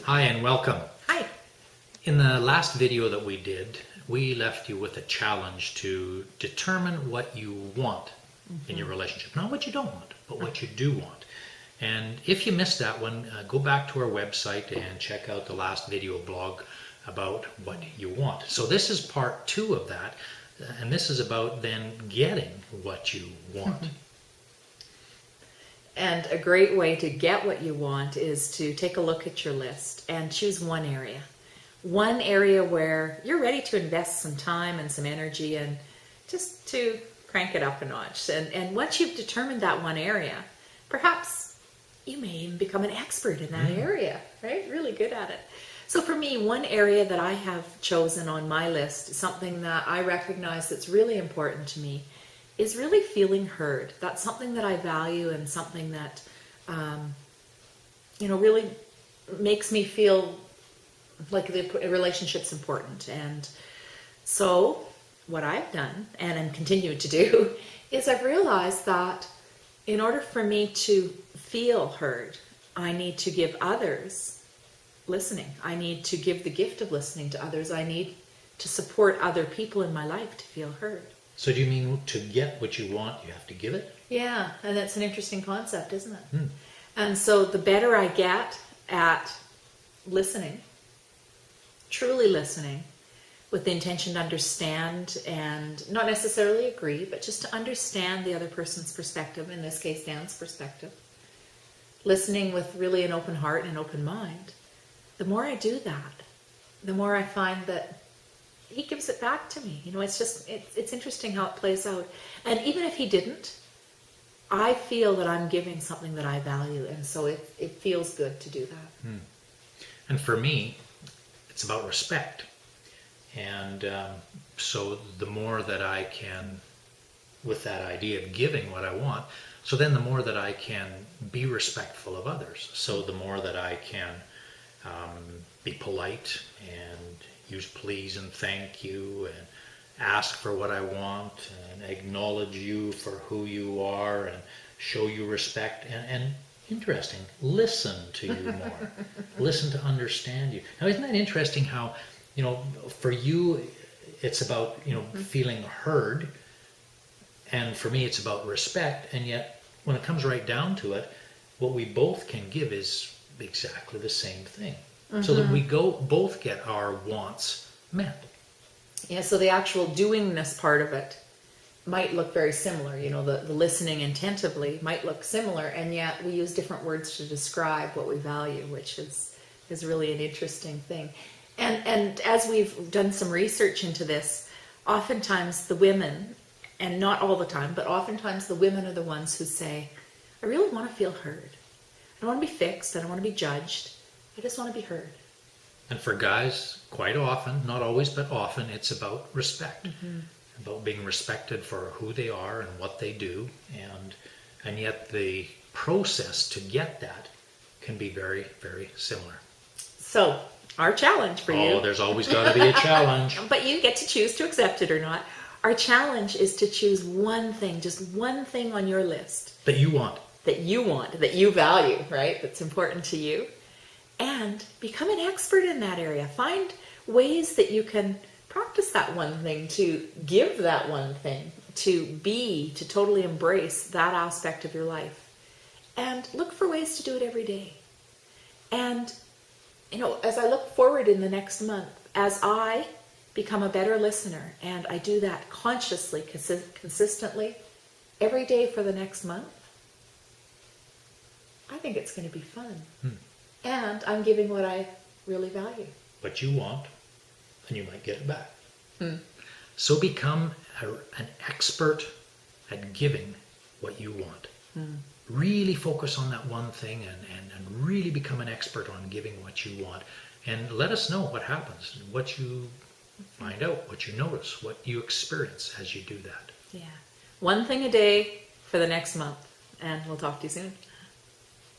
Hi and welcome. Hi. In the last video that we did, we left you with a challenge to determine what you want in your relationship. Not what you don't want, but what you do want. And if you missed that one, go back to our website and check out the last video blog about what you want. So this is part 2 of that, and this is about then getting what you want. And a great way to get what you want is to take a look at your list and choose one area. One area where you're ready to invest some time and some energy and just to crank it up a notch. And once you've determined that one area, perhaps you may even become an expert in that area, right? Really good at it. So for me, one area that I have chosen on my list, something that I recognize that's really important to me, is really feeling heard. That's something that I value and something that, really makes me feel like the relationship's important. And so what I've done and continue to do is I've realized that in order for me to feel heard, I need to give others listening. I need to give the gift of listening to others. I need to support other people in my life to feel heard. So do you mean to get what you want, you have to give it? Yeah, and that's an interesting concept, isn't it? And so the better I get at listening, truly listening, with the intention to understand and not necessarily agree, but just to understand the other person's perspective, in this case, Dan's perspective, listening with really an open heart and an open mind, the more I do that, the more I find that he gives it back to me. It's interesting how it plays out. And even if he didn't, I feel that I'm giving something that I value, and so it feels good to do that. And for me, it's about respect. And so the more that I can, with that idea of giving what I want, so then the more that I can be respectful of others. So the more that I can be polite and use please and thank you and ask for what I want and acknowledge you for who you are and show you respect and interesting, listen to you more. Listen to understand you. Now, isn't that interesting how, for you it's about, feeling heard, and for me it's about respect, and yet when it comes right down to it, what we both can give is exactly the same thing. So that we both get our wants met. Yeah, so the actual doingness part of it might look very similar. The listening attentively might look similar, and yet we use different words to describe what we value, which is really an interesting thing. And as we've done some research into this, oftentimes the women, and not all the time, but oftentimes the women are the ones who say, I really want to feel heard. I don't want to be fixed. I don't want to be judged. I just want to be heard. And for guys, quite often, not always, but often, it's about respect. About being respected for who they are and what they do. And yet the process to get that can be very, very similar. So, our challenge for you. Oh, there's always got to be a challenge. But you get to choose to accept it or not. Our challenge is to choose one thing, just one thing on your list. That you want. That you value, right? That's important to you. And become an expert in that area. Find ways that you can practice that one thing, to give that one thing, to totally embrace that aspect of your life. And look for ways to do it every day. And, as I look forward in the next month, as I become a better listener, and I do that consciously, consistently, every day for the next month, I think it's going to be fun. And I'm giving what I really value. What you want, and you might get it back. So become an expert at giving what you want. Really focus on that one thing and really become an expert on giving what you want. And let us know what happens, what you find out, what you notice, what you experience as you do that. Yeah. One thing a day for the next month. And we'll talk to you soon.